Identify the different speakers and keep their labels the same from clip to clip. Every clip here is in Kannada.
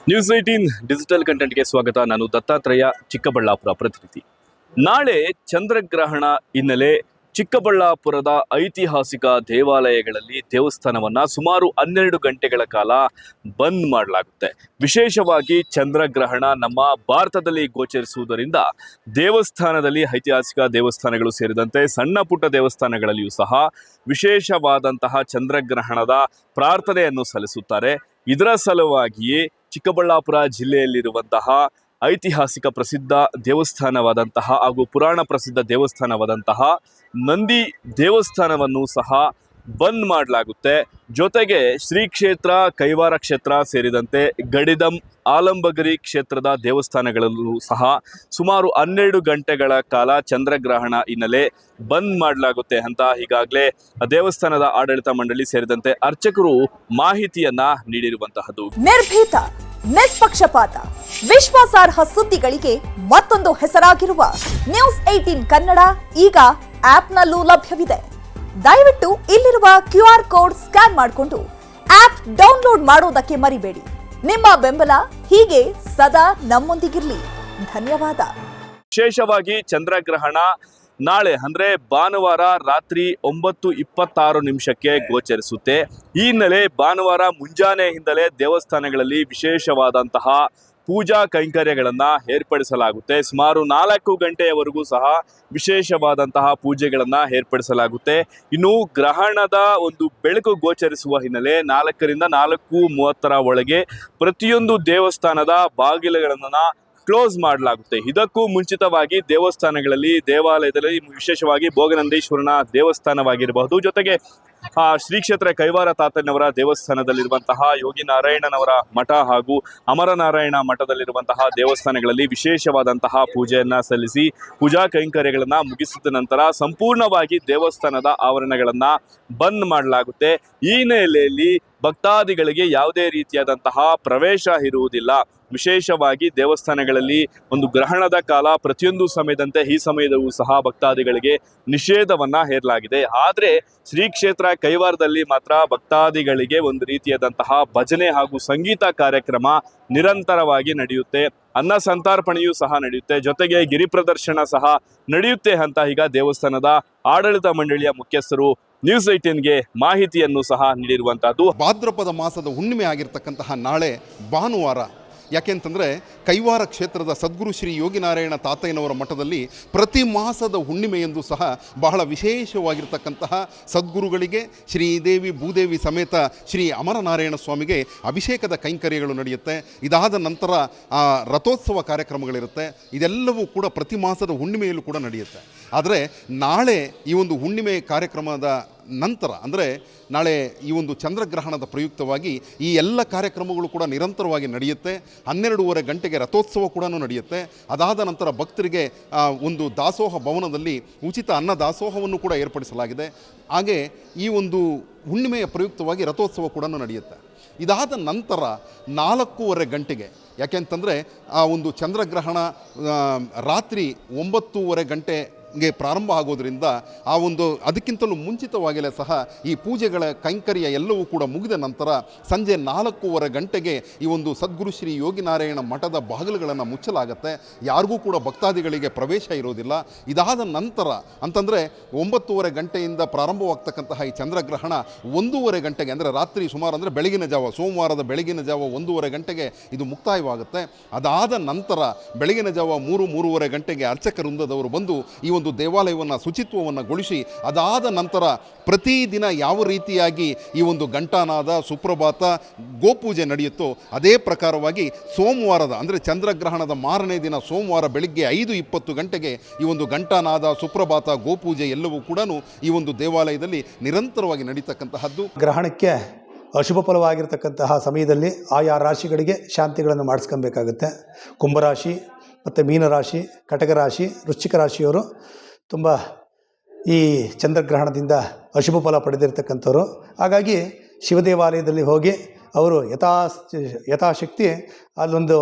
Speaker 1: ನ್ಯೂಸ್ 18 ಡಿಜಿಟಲ್ ಕಂಟೆಂಟ್ಗೆ ಸ್ವಾಗತ. ನಾನು ದತ್ತಾತ್ರೇಯ, ಚಿಕ್ಕಬಳ್ಳಾಪುರ ಪ್ರತಿನಿಧಿ. ನಾಳೆ ಚಂದ್ರಗ್ರಹಣ ಹಿನ್ನೆಲೆ ಚಿಕ್ಕಬಳ್ಳಾಪುರದ ಐತಿಹಾಸಿಕ ದೇವಾಲಯಗಳಲ್ಲಿ ದೇವಸ್ಥಾನವನ್ನ ಸುಮಾರು 12 ಗಂಟೆಗಳ ಕಾಲ ಬಂದ್ ಮಾಡಲಾಗುತ್ತೆ. ವಿಶೇಷವಾಗಿ ಚಂದ್ರಗ್ರಹಣ ನಮ್ಮ ಭಾರತದಲ್ಲಿ ಗೋಚರಿಸುವುದರಿಂದ ದೇವಸ್ಥಾನದಲ್ಲಿ ಐತಿಹಾಸಿಕ ದೇವಸ್ಥಾನಗಳು ಸೇರಿದಂತೆ ಸಣ್ಣ ಪುಟ್ಟ ದೇವಸ್ಥಾನಗಳಲ್ಲಿಯೂ ಸಹ ವಿಶೇಷವಾದಂತಹ ಚಂದ್ರಗ್ರಹಣದ ಪ್ರಾರ್ಥನೆಯನ್ನು ಸಲ್ಲಿಸುತ್ತಾರೆ. ಇದರ ಸಲುವಾಗಿಯೇ ಚಿಕ್ಕಬಳ್ಳಾಪುರ ಜಿಲ್ಲೆಯಲ್ಲಿರುವಂತಹ ಐತಿಹಾಸಿಕ ಪ್ರಸಿದ್ಧ ದೇವಸ್ಥಾನವಾದಂತಹ ಹಾಗೂ ಪುರಾಣ ಪ್ರಸಿದ್ಧ ದೇವಸ್ಥಾನವಾದಂತಹ ನಂದಿ ದೇವಸ್ಥಾನವನ್ನು ಸಹ ಬಂದ್ ಮಾಡಲಾಗುತ್ತೆ. ಜೊತೆಗೆ ಶ್ರೀ ಕ್ಷೇತ್ರ, ಕೈವಾರ ಕ್ಷೇತ್ರ ಸೇರಿದಂತೆ ಗಡಿದಂ, ಆಲಂಬಗರಿ ಕ್ಷೇತ್ರದ ದೇವಸ್ಥಾನಗಳಲ್ಲೂ ಸಹ ಸುಮಾರು 12 ಗಂಟೆಗಳ ಕಾಲ ಚಂದ್ರಗ್ರಹಣ ಹಿನ್ನೆಲೆ ಬಂದ್ ಮಾಡಲಾಗುತ್ತೆ ಅಂತ ಈಗಾಗಲೇ ದೇವಸ್ಥಾನದ ಆಡಳಿತ ಮಂಡಳಿ ಸೇರಿದಂತೆ ಅರ್ಚಕರು ಮಾಹಿತಿಯನ್ನ ನೀಡಿರುವಂತಹದ್ದು.
Speaker 2: ನಿರ್ಭೀತ, ನಿಷ್ಪಕ್ಷಪಾತ, ವಿಶ್ವಾಸಾರ್ಹ ಸುದ್ದಿಗಳಿಗೆ ಮತ್ತೊಂದು ಹೆಸರಾಗಿರುವ ನ್ಯೂಸ್ 18 ಕನ್ನಡ ಈಗ ಆಪ್ನಲ್ಲೂ ಲಭ್ಯವಿದೆ. ದಯವಿಟ್ಟು ಇಲ್ಲಿರುವ QR ಕೋಡ್ ಸ್ಕ್ಯಾನ್ ಮಾಡಿಕೊಂಡು ಆಪ್ ಡೌನ್ಲೋಡ್ ಮಾಡೋದಕ್ಕೆ ಮರಿಬೇಡಿ. ನಿಮ್ಮ ಬೆಂಬಲ ಹೀಗೆ ಸದಾ ನಮ್ಮೊಂದಿಗಿರಲಿ. ಧನ್ಯವಾದ.
Speaker 1: ವಿಶೇಷವಾಗಿ ಚಂದ್ರಗ್ರಹಣ ನಾಳೆ ಅಂದ್ರೆ ಭಾನುವಾರ ರಾತ್ರಿ 9:26 ಗೋಚರಿಸುತ್ತೆ. ಈ ಹಿನ್ನೆಲೆ ಭಾನುವಾರ ಮುಂಜಾನೆಯಿಂದಲೇ ದೇವಸ್ಥಾನಗಳಲ್ಲಿ ವಿಶೇಷವಾದಂತಹ ಪೂಜಾ ಕೈಂಕರ್ಯಗಳನ್ನು ಏರ್ಪಡಿಸಲಾಗುತ್ತೆ. ಸುಮಾರು 4 ಗಂಟೆಯವರೆಗೂ ಸಹ ವಿಶೇಷವಾದಂತಹ ಪೂಜೆಗಳನ್ನು ಏರ್ಪಡಿಸಲಾಗುತ್ತೆ. ಇನ್ನು ಗ್ರಹಣದ ಒಂದು ಬೆಳಕು ಗೋಚರಿಸುವ ಹಿನ್ನೆಲೆ 4ರಿಂದ 4:30 ಒಳಗೆ ಪ್ರತಿಯೊಂದು ದೇವಸ್ಥಾನದ ಬಾಗಿಲುಗಳನ್ನು ಕ್ಲೋಸ್ ಮಾಡಲಾಗುತ್ತೆ. ಇದಕ್ಕೂ ಮುಂಚಿತವಾಗಿ ದೇವಸ್ಥಾನಗಳಲ್ಲಿ, ದೇವಾಲಯದಲ್ಲಿ ವಿಶೇಷವಾಗಿ ಭೋಗನಂದೀಶ್ವರನ ದೇವಸ್ಥಾನವಾಗಿರಬಹುದು, ಜೊತೆಗೆ ಶ್ರೀ ಕ್ಷೇತ್ರ ಕೈವಾರ ತಾತನವರ ದೇವಸ್ಥಾನದಲ್ಲಿರುವಂತಹ ಯೋಗಿ ನಾರಾಯಣನವರ ಮಠ ಹಾಗೂ ಅಮರನಾರಾಯಣ ಮಠದಲ್ಲಿರುವಂತಹ ದೇವಸ್ಥಾನಗಳಲ್ಲಿ ವಿಶೇಷವಾದಂತಹ ಪೂಜೆಯನ್ನ ಸಲ್ಲಿಸಿ ಪೂಜಾ ಕೈಂಕರ್ಯಗಳನ್ನ ಮುಗಿಸಿದ ನಂತರ ಸಂಪೂರ್ಣವಾಗಿ ದೇವಸ್ಥಾನದ ಆವರಣಗಳನ್ನ ಬಂದ್ ಮಾಡಲಾಗುತ್ತೆ. ಈ ಹಿನ್ನೆಲೆಯಲ್ಲಿ ಭಕ್ತಾದಿಗಳಿಗೆ ಯಾವುದೇ ರೀತಿಯಾದಂತಹ ಪ್ರವೇಶ ಇರುವುದಿಲ್ಲ. ವಿಶೇಷವಾಗಿ ದೇವಸ್ಥಾನಗಳಲ್ಲಿ ಒಂದು ಗ್ರಹಣದ ಕಾಲ ಪ್ರತಿಯೊಂದು ಸಮಯದಂತೆ ಈ ಸಮಯದಲ್ಲೂ ಸಹ ಭಕ್ತಾದಿಗಳಿಗೆ ನಿಷೇಧವನ್ನ ಹೇರಲಾಗಿದೆ. ಆದರೆ ಶ್ರೀ ಕ್ಷೇತ್ರ ಕೈವಾರದಲ್ಲಿ ಮಾತ್ರ ಭಕ್ತಾದಿಗಳಿಗೆ ಒಂದು ರೀತಿಯಾದಂತಹ ಭಜನೆ ಹಾಗೂ ಸಂಗೀತ ಕಾರ್ಯಕ್ರಮ ನಿರಂತರವಾಗಿ ನಡೆಯುತ್ತೆ. ಅನ್ನ ಸಂತರ್ಪಣೆಯೂ ಸಹ ನಡೆಯುತ್ತೆ. ಜೊತೆಗೆ ಗಿರಿ ಪ್ರದರ್ಶನ ಸಹ ನಡೆಯುತ್ತೆ ಅಂತ ಈಗ ದೇವಸ್ಥಾನದ ಆಡಳಿತ ಮಂಡಳಿಯ ಮುಖ್ಯಸ್ಥರು ನ್ಯೂಸ್ 18ಗೆ ಮಾಹಿತಿಯನ್ನು ಸಹ ನೀಡಿರುವಂತಹದ್ದು.
Speaker 3: ಭಾದ್ರಪದ ಮಾಸದ ಹುಣ್ಣಿಮೆ ಆಗಿರ್ತಕ್ಕಂತಹ ನಾಳೆ ಭಾನುವಾರ. ಯಾಕೆಂತಂದರೆ ಕೈವಾರ ಕ್ಷೇತ್ರದ ಸದ್ಗುರು ಶ್ರೀ ಯೋಗಿನಾರಾಯಣ ತಾತಯ್ಯನವರ ಮಠದಲ್ಲಿ ಪ್ರತಿ ಮಾಸದ ಹುಣ್ಣಿಮೆಯೆಂದು ಸಹ ಬಹಳ ವಿಶೇಷವಾಗಿರ್ತಕ್ಕಂತಹ ಸದ್ಗುರುಗಳಿಗೆ ಶ್ರೀದೇವಿ ಭೂದೇವಿ ಸಮೇತ ಶ್ರೀ ಅಮರನಾರಾಯಣ ಸ್ವಾಮಿಗೆ ಅಭಿಷೇಕದ ಕೈಂಕರ್ಯಗಳು ನಡೆಯುತ್ತೆ. ಇದಾದ ನಂತರ ರಥೋತ್ಸವ ಕಾರ್ಯಕ್ರಮಗಳಿರುತ್ತೆ. ಇದೆಲ್ಲವೂ ಕೂಡ ಪ್ರತಿ ಮಾಸದ ಹುಣ್ಣಿಮೆಯಲ್ಲೂ ಕೂಡ ನಡೆಯುತ್ತೆ. ಆದರೆ ನಾಳೆ ಈ ಒಂದು ಹುಣ್ಣಿಮೆ ಕಾರ್ಯಕ್ರಮದ ನಂತರ ಅಂದರೆ ನಾಳೆ ಈ ಒಂದು ಚಂದ್ರಗ್ರಹಣದ ಪ್ರಯುಕ್ತವಾಗಿ ಈ ಎಲ್ಲ ಕಾರ್ಯಕ್ರಮಗಳು ಕೂಡ ನಿರಂತರವಾಗಿ ನಡೆಯುತ್ತೆ. 12:30 ಗಂಟೆಗೆ ರಥೋತ್ಸವ ಕೂಡ ನಡೆಯುತ್ತೆ. ಅದಾದ ನಂತರ ಭಕ್ತರಿಗೆ ಒಂದು ದಾಸೋಹ ಭವನದಲ್ಲಿ ಉಚಿತ ಅನ್ನ ದಾಸೋಹವನ್ನು ಕೂಡ ಏರ್ಪಡಿಸಲಾಗಿದೆ. ಹಾಗೆ ಈ ಒಂದು ಹುಣ್ಣಿಮೆಯ ಪ್ರಯುಕ್ತವಾಗಿ ರಥೋತ್ಸವ ಕೂಡ ನಡೆಯುತ್ತೆ. ಇದಾದ ನಂತರ 4:30 ಗಂಟೆಗೆ, ಯಾಕೆಂತಂದರೆ ಆ ಒಂದು ಚಂದ್ರಗ್ರಹಣ ರಾತ್ರಿ 9:30 ಗಂಟೆಗೆ ಪ್ರಾರಂಭ ಆಗೋದ್ರಿಂದ ಆ ಒಂದು ಅದಕ್ಕಿಂತಲೂ ಮುಂಚಿತವಾಗಿಯೇ ಸಹ ಈ ಪೂಜೆಗಳ ಕೈಂಕರ್ಯ ಎಲ್ಲವೂ ಕೂಡ ಮುಗಿದ ನಂತರ ಸಂಜೆ 4:30 ಗಂಟೆಗೆ ಈ ಒಂದು ಸದ್ಗುರು ಶ್ರೀ ಯೋಗಿನಾರಾಯಣ ಮಠದ ಬಾಗಿಲುಗಳನ್ನು ಮುಚ್ಚಲಾಗುತ್ತೆ. ಯಾರಿಗೂ ಕೂಡ ಭಕ್ತಾದಿಗಳಿಗೆ ಪ್ರವೇಶ ಇರೋದಿಲ್ಲ. ಇದಾದ ನಂತರ ಅಂತಂದರೆ 9:30 ಗಂಟೆಯಿಂದ ಪ್ರಾರಂಭವಾಗ್ತಕ್ಕಂತಹ ಈ ಚಂದ್ರಗ್ರಹಣ 1:30 ಗಂಟೆಗೆ ಅಂದರೆ ರಾತ್ರಿ ಸುಮಾರು ಅಂದರೆ ಬೆಳಗಿನ ಜಾವ, ಸೋಮವಾರದ ಬೆಳಗಿನ ಜಾವ 1:30 ಗಂಟೆಗೆ ಇದು ಮುಕ್ತಾಯವಾಗುತ್ತೆ. ಅದಾದ ನಂತರ ಬೆಳಗಿನ ಜಾವ 3-3:30 ಗಂಟೆಗೆ ಅರ್ಚಕ ವೃಂದದವರು ಬಂದು ಈ ಒಂದು ದೇವಾಲಯವನ್ನು ಶುಚಿತ್ವವನ್ನು ಗೊಳಿಸಿ ಅದಾದ ನಂತರ ಪ್ರತಿದಿನ ಯಾವ ರೀತಿಯಾಗಿ ಈ ಒಂದು ಘಂಟಾನಾದ, ಸುಪ್ರಭಾತ, ಗೋಪೂಜೆ ನಡೆಯುತ್ತೋ ಅದೇ ಪ್ರಕಾರವಾಗಿ ಸೋಮವಾರದ ಅಂದರೆ ಚಂದ್ರಗ್ರಹಣದ ಮಾರನೇ ದಿನ ಸೋಮವಾರ ಬೆಳಿಗ್ಗೆ 5:20 ಗಂಟೆಗೆ ಈ ಒಂದು ಘಂಟಾನಾದ, ಸುಪ್ರಭಾತ, ಗೋಪೂಜೆ ಎಲ್ಲವೂ ಕೂಡ ಈ ಒಂದು ದೇವಾಲಯದಲ್ಲಿ ನಿರಂತರವಾಗಿ ನಡೀತಕ್ಕಂತಹದ್ದು.
Speaker 4: ಗ್ರಹಣಕ್ಕೆ ಅಶುಭ ಫಲವಾಗಿರ್ತಕ್ಕಂತಹ ಸಮಯದಲ್ಲಿ ಆಯಾ ರಾಶಿಗಳಿಗೆ ಶಾಂತಿಗಳನ್ನು ಮಾಡಿಸ್ಕೊಬೇಕಾಗುತ್ತೆ. ಕುಂಭರಾಶಿ ಮತ್ತು ಮೀನರಾಶಿ, ಕಟಕ ರಾಶಿ, ವೃಶ್ಚಿಕ ರಾಶಿಯವರು ತುಂಬ ಈ ಚಂದ್ರಗ್ರಹಣದಿಂದ ಅಶುಭ ಫಲ ಪಡೆದಿರ್ತಕ್ಕಂಥವ್ರು. ಹಾಗಾಗಿ ಶಿವ ದೇವಾಲಯದಲ್ಲಿ ಹೋಗಿ ಅವರು ಯಥಾಶಕ್ತಿ ಅಲ್ಲೊಂದು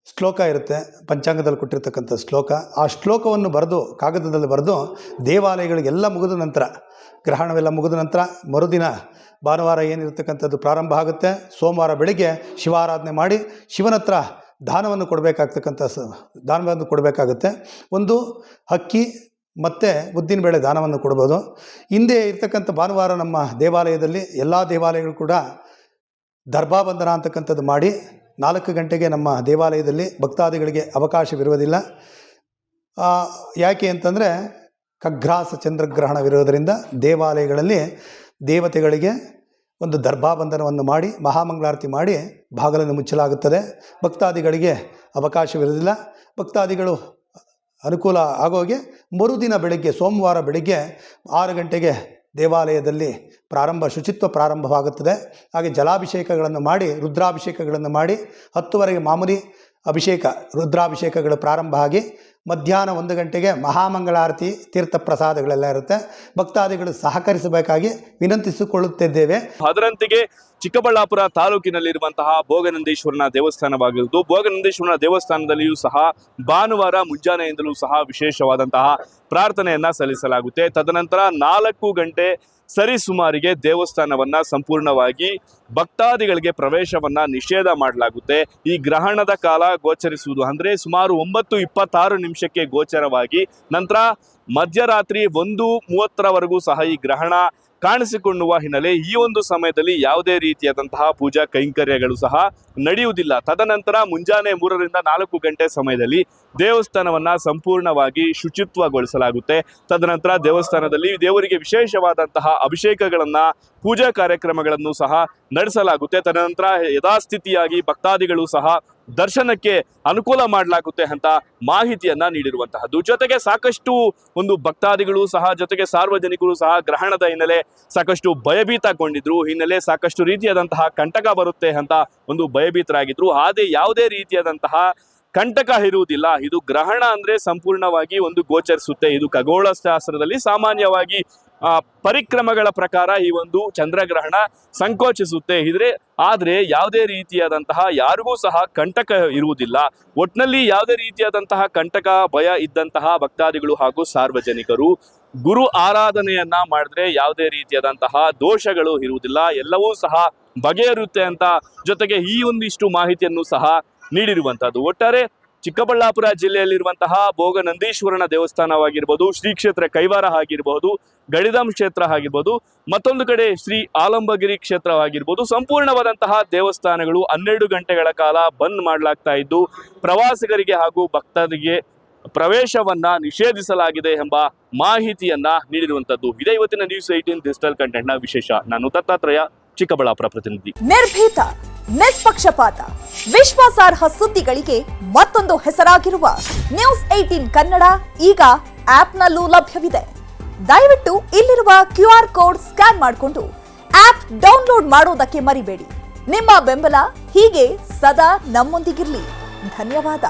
Speaker 4: ಶ್ಲೋಕ ಇರುತ್ತೆ, ಪಂಚಾಂಗದಲ್ಲಿ ಕೊಟ್ಟಿರ್ತಕ್ಕಂಥ ಶ್ಲೋಕ. ಆ ಶ್ಲೋಕವನ್ನು ಬರೆದು ಕಾಗದದಲ್ಲಿ ಬರೆದು ದೇವಾಲಯಗಳಿಗೆಲ್ಲ ಮುಗಿದ ನಂತರ, ಗ್ರಹಣವೆಲ್ಲ ಮುಗಿದ ನಂತರ ಮರುದಿನ ಭಾನುವಾರ ಏನಿರ್ತಕ್ಕಂಥದ್ದು ಪ್ರಾರಂಭ ಆಗುತ್ತೆ. ಸೋಮವಾರ ಬೆಳಿಗ್ಗೆ ಶಿವಾರಾಧನೆ ಮಾಡಿ ಶಿವನ ಹತ್ರ ದಾನವನ್ನು ಕೊಡಬೇಕಾಗುತ್ತೆ. ಒಂದು ಅಕ್ಕಿ ಮತ್ತು ಉದ್ದಿನಬೇಳೆ ದಾನವನ್ನು ಕೊಡ್ಬೋದು. ಹಿಂದೆ ಇರ್ತಕ್ಕಂಥ ಭಾನುವಾರ ನಮ್ಮ ದೇವಾಲಯದಲ್ಲಿ ಎಲ್ಲ ದೇವಾಲಯಗಳು ಕೂಡ ದರ್ಭಾಬಂಧನ ಅಂತಕ್ಕಂಥದ್ದು ಮಾಡಿ 4 ಗಂಟೆಗೆ ನಮ್ಮ ದೇವಾಲಯದಲ್ಲಿ ಭಕ್ತಾದಿಗಳಿಗೆ ಅವಕಾಶವಿರುವುದಿಲ್ಲ. ಯಾಕೆ ಅಂತಂದರೆ ಖಗ್ರಾಸ ಚಂದ್ರಗ್ರಹಣವಿರೋದರಿಂದ ದೇವಾಲಯಗಳಲ್ಲಿ ದೇವತೆಗಳಿಗೆ ಒಂದು ದರ್ಭಾಬಂಧನವನ್ನು ಮಾಡಿ ಮಹಾಮಂಗಳಾರತಿ ಮಾಡಿ ಬಾಗಿಲನ್ನು ಮುಚ್ಚಲಾಗುತ್ತದೆ. ಭಕ್ತಾದಿಗಳಿಗೆ ಅವಕಾಶವಿರುವುದಿಲ್ಲ. ಭಕ್ತಾದಿಗಳು ಅನುಕೂಲ ಆಗೋಗೆ ಮರುದಿನ ಬೆಳಗ್ಗೆ ಸೋಮವಾರ ಬೆಳಗ್ಗೆ 6 ಗಂಟೆಗೆ ದೇವಾಲಯದಲ್ಲಿ ಶುಚಿತ್ವ ಪ್ರಾರಂಭವಾಗುತ್ತದೆ. ಹಾಗೆ ಜಲಾಭಿಷೇಕಗಳನ್ನು ಮಾಡಿ ರುದ್ರಾಭಿಷೇಕಗಳನ್ನು ಮಾಡಿ 10ವರೆಗೆ ಮಾಮೂಲಿ ರುದ್ರಾಭಿಷೇಕಗಳು ಪ್ರಾರಂಭ ಆಗಿ ಮಧ್ಯಾಹ್ನ 1 ಗಂಟೆಗೆ ಮಹಾಮಂಗಳಾರತಿ ತೀರ್ಥ ಪ್ರಸಾದಗಳೆಲ್ಲ ಇರುತ್ತೆ. ಭಕ್ತಾದಿಗಳು ಸಹಕರಿಸಬೇಕಾಗಿ ವಿನಂತಿಸಿಕೊಳ್ಳುತ್ತಿದ್ದೇವೆ.
Speaker 1: ಅದರಂತೆಗೆ ಚಿಕ್ಕಬಳ್ಳಾಪುರ ತಾಲೂಕಿನಲ್ಲಿರುವಂತಹ ಭೋಗನಂದೀಶ್ವರನ ದೇವಸ್ಥಾನವಾಗಿರುವುದು. ಭೋಗನಂದೀಶ್ವರನ ದೇವಸ್ಥಾನದಲ್ಲಿಯೂ ಸಹ ಭಾನುವಾರ ಮುಂಜಾನೆಯಿಂದಲೂ ಸಹ ವಿಶೇಷವಾದಂತಹ ಪ್ರಾರ್ಥನೆಯನ್ನ ಸಲ್ಲಿಸಲಾಗುತ್ತೆ. ತದನಂತರ 4 ಗಂಟೆ ಸರಿಸುಮಾರಿಗೆ ದೇವಸ್ಥಾನವನ್ನ ಸಂಪೂರ್ಣವಾಗಿ ಭಕ್ತಾದಿಗಳಿಗೆ ಪ್ರವೇಶವನ್ನ ನಿಷೇಧ ಮಾಡಲಾಗುತ್ತೆ. ಈ ಗ್ರಹಣದ ಕಾಲ ಗೋಚರಿಸುವುದು ಅಂದ್ರೆ ಸುಮಾರು 9:26 ನಿಮಿಷಕ್ಕೆ ಗೋಚರವಾಗಿ ನಂತರ ಮಧ್ಯರಾತ್ರಿ 1:30 ಸಹ ಈ ಗ್ರಹಣ ಕಾಣಿಸಿಕೊಳ್ಳುವ ಹಿನ್ನೆಲೆ ಈ ಒಂದು ಸಮಯದಲ್ಲಿ ಯಾವುದೇ ರೀತಿಯಾದಂತಹ ಪೂಜಾ ಕೈಂಕರ್ಯಗಳು ಸಹ ನಡೆಯುವುದಿಲ್ಲ. ತದನಂತರ ಮುಂಜಾನೆ 3 ರಿಂದ 4 ಗಂಟೆ ಸಮಯದಲ್ಲಿ ದೇವಸ್ಥಾನವನ್ನ ಸಂಪೂರ್ಣವಾಗಿ ಶುಚಿತ್ವಗೊಳಿಸಲಾಗುತ್ತೆ. ತದನಂತರ ದೇವಸ್ಥಾನದಲ್ಲಿ ದೇವರಿಗೆ ವಿಶೇಷವಾದಂತಹ ಅಭಿಷೇಕಗಳನ್ನ ಪೂಜಾ ಕಾರ್ಯಕ್ರಮಗಳನ್ನು ಸಹ ನಡೆಸಲಾಗುತ್ತೆ. ತದನಂತರ ಯಥಾಸ್ಥಿತಿಯಾಗಿ ಭಕ್ತಾದಿಗಳು ಸಹ ದರ್ಶನಕ್ಕೆ ಅನುಕೂಲ ಮಾಡಲಾಗುತ್ತೆ ಅಂತ ಮಾಹಿತಿಯನ್ನ ನೀಡಿರುವಂತಹದ್ದು. ಜೊತೆಗೆ ಸಾಕಷ್ಟು ಒಂದು ಭಕ್ತಾದಿಗಳು ಸಹ ಜೊತೆಗೆ ಸಾರ್ವಜನಿಕರು ಸಹ ಗ್ರಹಣದ ಹಿನ್ನೆಲೆ ಸಾಕಷ್ಟು ಭಯಭೀತಗೊಂಡಿದ್ರು. ಹಿನ್ನೆಲೆ ಸಾಕಷ್ಟು ರೀತಿಯಾದಂತಹ ಕಂಟಕ ಬರುತ್ತೆ ಅಂತ ಒಂದು ಭಯಭೀತರಾಗಿದ್ರು. ಆದ್ರೆ ಯಾವುದೇ ರೀತಿಯಾದಂತಹ ಕಂಟಕ ಇರುವುದಿಲ್ಲ. ಇದು ಗ್ರಹಣ ಅಂದ್ರೆ ಸಂಪೂರ್ಣವಾಗಿ ಒಂದು ಗೋಚರಿಸುತ್ತೆ. ಇದು ಖಗೋಳ ಶಾಸ್ತ್ರದಲ್ಲಿ ಸಾಮಾನ್ಯವಾಗಿ ಪರಿಕ್ರಮಗಳ ಪ್ರಕಾರ ಈ ಒಂದು ಚಂದ್ರಗ್ರಹಣ ಸಂಕೋಚಿಸುತ್ತೆ ಆದ್ರೆ ಯಾವುದೇ ರೀತಿಯಾದಂತಹ ಯಾರಿಗೂ ಸಹ ಕಂಟಕ ಇರುವುದಿಲ್ಲ. ಒಟ್ನಲ್ಲಿ ಯಾವುದೇ ರೀತಿಯಾದಂತಹ ಕಂಟಕ ಭಯ ಇದ್ದಂತಹ ಭಕ್ತಾದಿಗಳು ಹಾಗೂ ಸಾರ್ವಜನಿಕರು ಗುರು ಆರಾಧನೆಯನ್ನ ಮಾಡಿದ್ರೆ ಯಾವುದೇ ರೀತಿಯಾದಂತಹ ದೋಷಗಳು ಇರುವುದಿಲ್ಲ, ಎಲ್ಲವೂ ಸಹ ಬಗೆಹರುತ್ತೆ ಅಂತ ಜೊತೆಗೆ ಈ ಒಂದಿಷ್ಟು ಮಾಹಿತಿಯನ್ನು ಸಹ ನೀಡಿರುವಂತಹದ್ದು. ಒಟ್ಟಾರೆ ಚಿಕ್ಕಬಳ್ಳಾಪುರ ಜಿಲ್ಲೆಯಲ್ಲಿರುವಂತಹ ಭೋಗನಂದೀಶ್ವರನ ದೇವಸ್ಥಾನವಾಗಿರ್ಬೋದು, ಶ್ರೀ ಕ್ಷೇತ್ರ ಕೈವಾರ ಆಗಿರಬಹುದು, ಗಡಿದಾಂ ಕ್ಷೇತ್ರ ಆಗಿರ್ಬೋದು, ಮತ್ತೊಂದು ಕಡೆ ಶ್ರೀ ಆಲಂಬಗಿರಿ ಕ್ಷೇತ್ರವಾಗಿರ್ಬೋದು, ಸಂಪೂರ್ಣವಾದಂತಹ ದೇವಸ್ಥಾನಗಳು 12 ಗಂಟೆಗಳ ಕಾಲ ಬಂದ್ ಮಾಡಲಾಗ್ತಾ ಇದ್ದು ಪ್ರವಾಸಿಗರಿಗೆ ಹಾಗೂ ಭಕ್ತರಿಗೆ ಪ್ರವೇಶವನ್ನ ನಿಷೇಧಿಸಲಾಗಿದೆ ಎಂಬ ಮಾಹಿತಿಯನ್ನ ನೀಡಿರುವಂತದ್ದು. ಇದೇ ಇವತ್ತಿನ ನ್ಯೂಸ್ 18 ಡಿಜಿಟಲ್ ಕಂಟೆಂಟ್ ನ ವಿಶೇಷ. ನಾನು ದತ್ತಾತ್ರೇಯ, ಚಿಕ್ಕಬಳ್ಳಾಪುರ ಪ್ರತಿನಿಧಿ.
Speaker 2: ನಿರ್ಭೀತ, ನಿಷ್ಪಕ್ಷಪಾತ, ವಿಶ್ವಾಸಾರ್ಹ ಸುದ್ದಿಗಳಿಗೆ ಮತ್ತೊಂದು ಹೆಸರಾಗಿರುವ ನ್ಯೂಸ್ 18 ಕನ್ನಡ ಈಗ ಆಪ್ನಲ್ಲೂ ಲಭ್ಯವಿದೆ. ದಯವಿಟ್ಟು ಇಲ್ಲಿರುವ QR ಕೋಡ್ ಸ್ಕ್ಯಾನ್ ಮಾಡಿಕೊಂಡು ಆಪ್ ಡೌನ್ಲೋಡ್ ಮಾಡೋದಕ್ಕೆ ಮರಿಬೇಡಿ. ನಿಮ್ಮ ಬೆಂಬಲ ಹೀಗೆ ಸದಾ ನಮ್ಮೊಂದಿಗಿರಲಿ. ಧನ್ಯವಾದ.